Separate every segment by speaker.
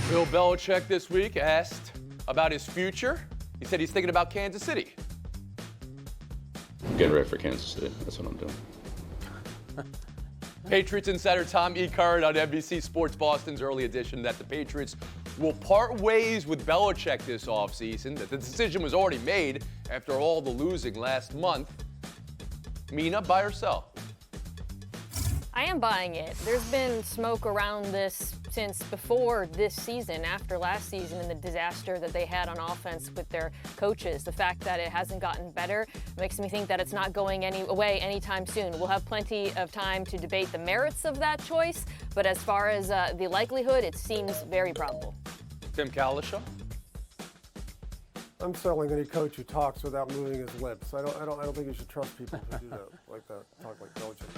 Speaker 1: Bill Belichick this week asked about his future. He said he's thinking about Kansas City.
Speaker 2: I'm getting ready for Kansas City. That's what I'm doing.
Speaker 1: Patriots insider Tom E. Curran on NBC Sports Boston's early edition that the Patriots will part ways with Belichick this offseason, that the decision was already made after all the losing last month. Mina, buy or sell?
Speaker 3: I am buying it. There's been smoke around this since before this season, after last season and the disaster that they had on offense with their coaches. The fact that it hasn't gotten better makes me think that it's not going away anytime soon. We'll have plenty of time to debate the merits of that choice, but as far as the likelihood, it seems very probable.
Speaker 1: Tim Cowlishaw?
Speaker 4: I'm selling any coach who talks without moving his lips. I don't think you should trust people who do that, like that, talk like Belichick.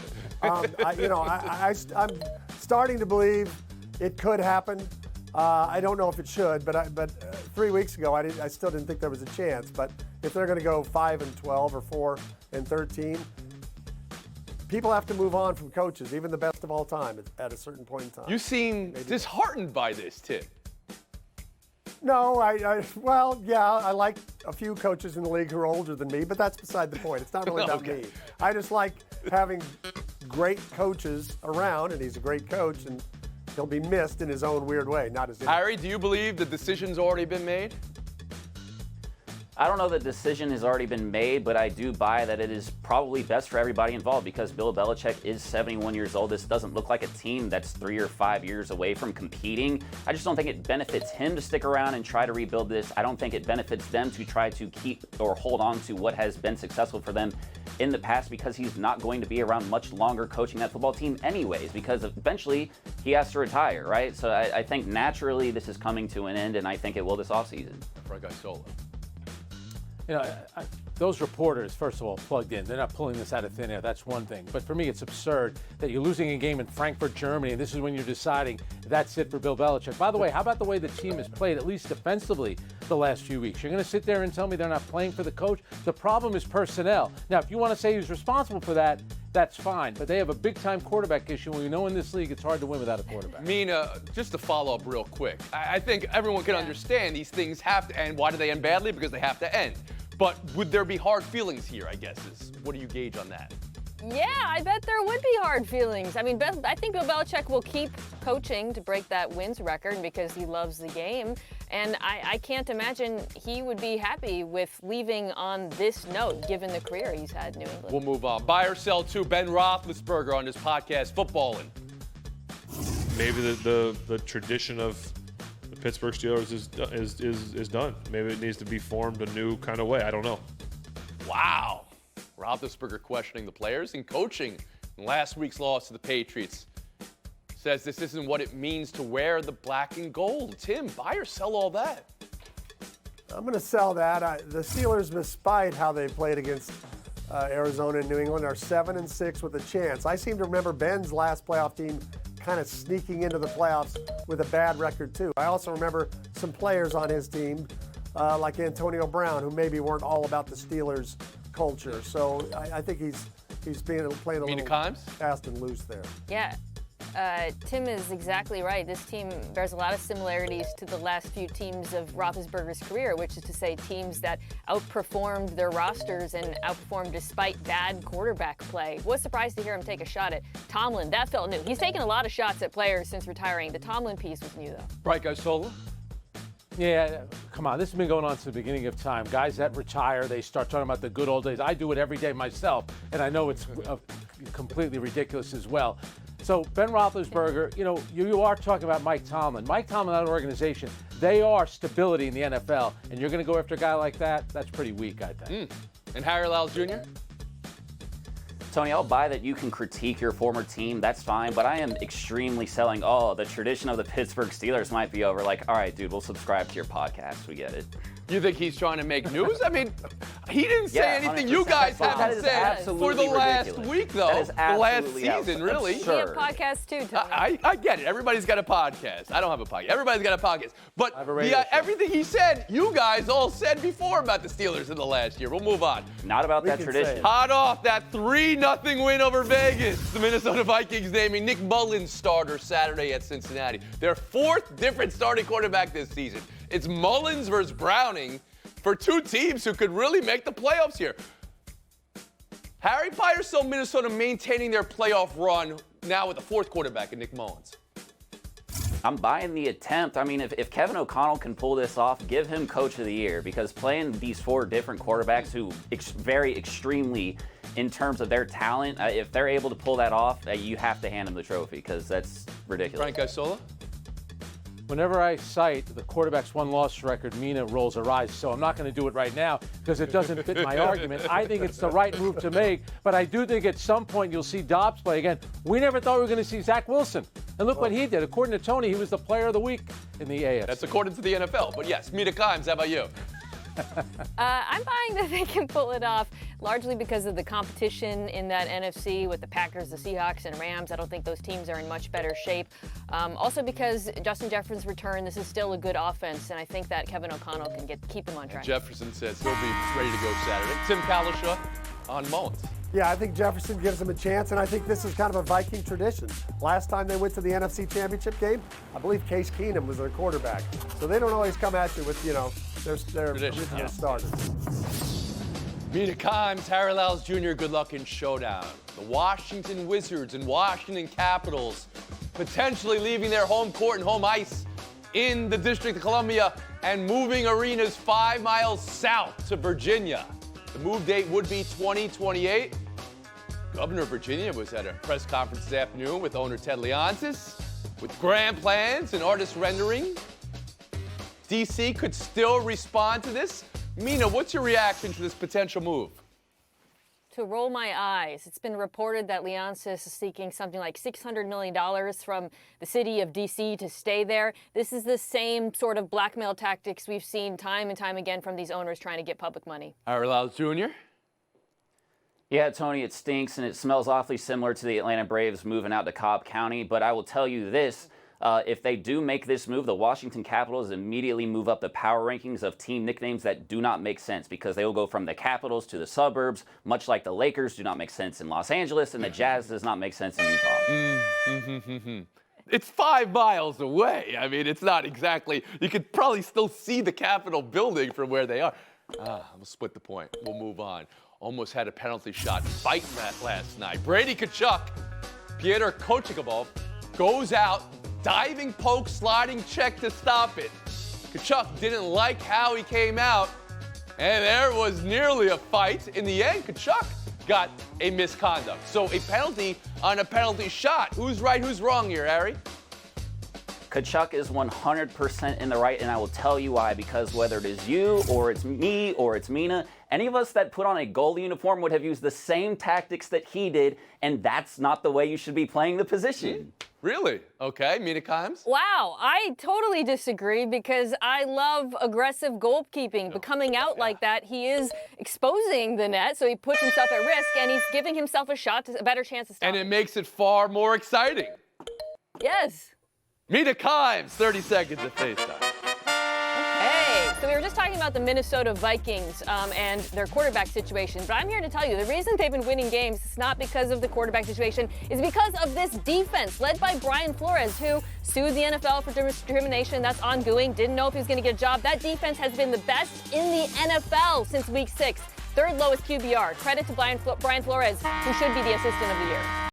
Speaker 4: I'm starting to believe it could happen. I don't know if it should, but 3 weeks ago I still didn't think there was a chance. But if they're going to go 5-12 or 4-13, people have to move on from coaches, even the best of all time, at a certain point in time.
Speaker 1: You seem disheartened by this, Tim.
Speaker 4: No, well, yeah, I like a few coaches in the league who are older than me, but that's beside the point. It's not really about me. I just like having great coaches around, and he's a great coach, and he'll be missed in his own weird way, not as
Speaker 1: Harry, do you believe the decision's already been made?
Speaker 5: I don't know that the decision has already been made, but I do buy that it is probably best for everybody involved because Bill Belichick is 71 years old. This doesn't look like a team that's 3 or 5 years away from competing. I just don't think it benefits him to stick around and try to rebuild this. I don't think it benefits them to try to keep or hold on to what has been successful for them in the past because he's not going to be around much longer coaching that football team anyways because eventually he has to retire, right? So I think naturally this is coming to an end, and I think it will this offseason.
Speaker 1: Frank Isola.
Speaker 6: You know, those reporters, first of all, plugged in. They're not pulling this out of thin air. That's one thing. But for me, it's absurd that you're losing a game in Frankfurt, Germany, and this is when you're deciding that's it for Bill Belichick. By the way, how about the way the team has played, at least defensively, the last few weeks? You're going to sit there and tell me they're not playing for the coach? The problem is personnel. Now, if you want to say he's responsible for that, that's fine. But they have a big-time quarterback issue, and we know in this league it's hard to win without a quarterback.
Speaker 1: Mina, just to follow up real quick, I think everyone can understand these things have to end. Why do they end badly? Because they have to end. But would there be hard feelings here, I guess, what do you gauge on that?
Speaker 3: Yeah, I bet there would be hard feelings. I mean, I think Bill Belichick will keep coaching to break that wins record because he loves the game. And I can't imagine he would be happy with leaving on this note, given the career he's had in New England.
Speaker 1: We'll move on. Buy or sell to Ben Roethlisberger on his podcast, Footballin'.
Speaker 7: Maybe the tradition of Pittsburgh Steelers is done. Maybe it needs to be formed a new kind of way. I don't know.
Speaker 1: Wow. Roethlisberger questioning the players and coaching in last week's loss to the Patriots. Says this isn't what it means to wear the black and gold. Tim, buy or sell all that?
Speaker 4: I'm going to sell that. The Steelers, despite how they played against Arizona and New England, are 7-6 with a chance. I seem to remember Ben's last playoff team kind of sneaking into the playoffs with a bad record too. I also remember some players on his team, like Antonio Brown, who maybe weren't all about the Steelers culture. So I think he's playing a little fast and loose there.
Speaker 3: Yeah. Tim is exactly right. This team bears a lot of similarities to the last few teams of Roethlisberger's career, which is to say teams that outperformed their rosters and outperformed despite bad quarterback play. Was surprised to hear him take a shot at Tomlin. That felt new. He's taken a lot of shots at players since retiring. The Tomlin piece was new, though.
Speaker 1: Frank Isola?
Speaker 6: Yeah, come on. This has been going on since the beginning of time. Guys that retire, they start talking about the good old days. I do it every day myself, and I know it's completely ridiculous as well. So Ben Roethlisberger, you are talking about Mike Tomlin. Mike Tomlin, that organization, they are stability in the NFL, and you're going to go after a guy like that? That's pretty weak, I think.
Speaker 1: And Harry Lyles Jr.?
Speaker 5: Tony, I'll buy that you can critique your former team. That's fine. But I am extremely selling, the tradition of the Pittsburgh Steelers might be over. Like, all right, dude, we'll subscribe to your podcast. We get it.
Speaker 1: You think he's trying to make news? I mean, he didn't say anything
Speaker 5: 100%.
Speaker 1: you guys
Speaker 5: That
Speaker 1: haven't
Speaker 5: is
Speaker 1: said for
Speaker 5: absolutely
Speaker 1: the last
Speaker 5: ridiculous.
Speaker 1: week, though.
Speaker 5: That is
Speaker 1: The last
Speaker 5: absolutely
Speaker 1: season, really.
Speaker 3: We have podcasts too, Tony.
Speaker 1: I get it. Everybody's got a podcast. I don't have a podcast. Everybody's got a podcast. But
Speaker 6: have a radio show.
Speaker 1: everything he said, you guys all said before about the Steelers in the last year. We'll move on.
Speaker 5: Not about that
Speaker 4: can say
Speaker 5: tradition.
Speaker 4: it.
Speaker 1: Hot off that 3-0 win over Vegas. The Minnesota Vikings naming Nick Mullins starter Saturday at Cincinnati. Their fourth different starting quarterback this season. It's Mullins versus Browning for two teams who could really make the playoffs here. Harry Potter saw Minnesota maintaining their playoff run now with a fourth quarterback in Nick Mullins.
Speaker 5: I'm buying the attempt. I mean, if Kevin O'Connell can pull this off, give him Coach of the Year, because playing these four different quarterbacks who vary extremely in terms of their talent, if they're able to pull that off, you have to hand them the trophy, because that's ridiculous.
Speaker 1: Frank Isola?
Speaker 6: Whenever I cite the quarterback's one-loss record, Mina rolls her eyes. So I'm not going to do it right now because it doesn't fit my argument. I think it's the right move to make, but I do think at some point you'll see Dobbs play again. We never thought we were going to see Zach Wilson. And look what he did. According to Tony, he was the player of the week in the AFC.
Speaker 1: That's according to the NFL. But yes, Mina Kimes, how about you?
Speaker 3: I'm buying that they can pull it off, largely because of the competition in that NFC with the Packers, the Seahawks, and Rams. I don't think those teams are in much better shape. Also because Justin Jefferson's return, this is still a good offense, and I think that Kevin O'Connell can keep them on track.
Speaker 1: Jefferson says he'll be ready to go Saturday. Tim Cowlishaw on Mullins.
Speaker 4: Yeah, I think Jefferson gives them a chance, and I think this is kind of a Viking tradition. Last time they went to the NFC Championship game, I believe Case Keenum was their quarterback. So they don't always come at you with, their original starters.
Speaker 1: Mina Kimes, Harry Lyles Jr., good luck in showdown. The Washington Wizards and Washington Capitals potentially leaving their home court and home ice in the District of Columbia and moving arenas 5 miles south to Virginia. The move date would be 2028. Governor of Virginia was at a press conference this afternoon with owner Ted Leonsis with grand plans and artist rendering. D.C. could still respond to this. Mina, what's your reaction to this potential move?
Speaker 3: To roll my eyes. It's been reported that Leonsis is seeking something like $600 million from the city of D.C. to stay there. This is the same sort of blackmail tactics we've seen time and time again from these owners trying to get public money.
Speaker 1: Harry Lyles Jr.?
Speaker 5: Yeah, Tony, it stinks, and it smells awfully similar to the Atlanta Braves moving out to Cobb County. But I will tell you this. If they do make this move, the Washington Capitals immediately move up the power rankings of team nicknames that do not make sense, because they will go from the Capitals to the suburbs, much like the Lakers do not make sense in Los Angeles and the Jazz does not make sense in Utah.
Speaker 1: It's 5 miles away. I mean, it's not exactly. You could probably still see the Capitol building from where they are. We'll split the point. We'll move on. Almost had a penalty shot fight last night. Brady Tkachuck, Piotr Tkachuck goes out, diving poke, sliding check to stop it. Tkachuck didn't like how he came out, and there was nearly a fight. In the end, Tkachuck got a misconduct. So a penalty on a penalty shot. Who's right, who's wrong here, Harry?
Speaker 5: Tkachuck is 100% in the right, and I will tell you why. Because whether it is you, or it's me, or it's Mina, any of us that put on a goalie uniform would have used the same tactics that he did, and that's not the way you should be playing the position.
Speaker 1: Really? Okay, Mina Kimes?
Speaker 3: Wow, I totally disagree, because I love aggressive goalkeeping. But coming out like that, he is exposing the net, so he puts himself at risk, and he's giving himself a better chance to stop
Speaker 1: And
Speaker 3: it.
Speaker 1: it makes it far more exciting.
Speaker 3: Yes.
Speaker 1: Mina Kimes, 30 seconds of FaceTime.
Speaker 3: Hey, so we were just talking about the Minnesota Vikings and their quarterback situation, but I'm here to tell you the reason they've been winning games is not because of the quarterback situation, it's because of this defense led by Brian Flores, who sued the NFL for discrimination. That's ongoing. Didn't know if he was going to get a job. That defense has been the best in the NFL since week 6. Third lowest QBR. Credit to Brian Flores, who should be the assistant of the year.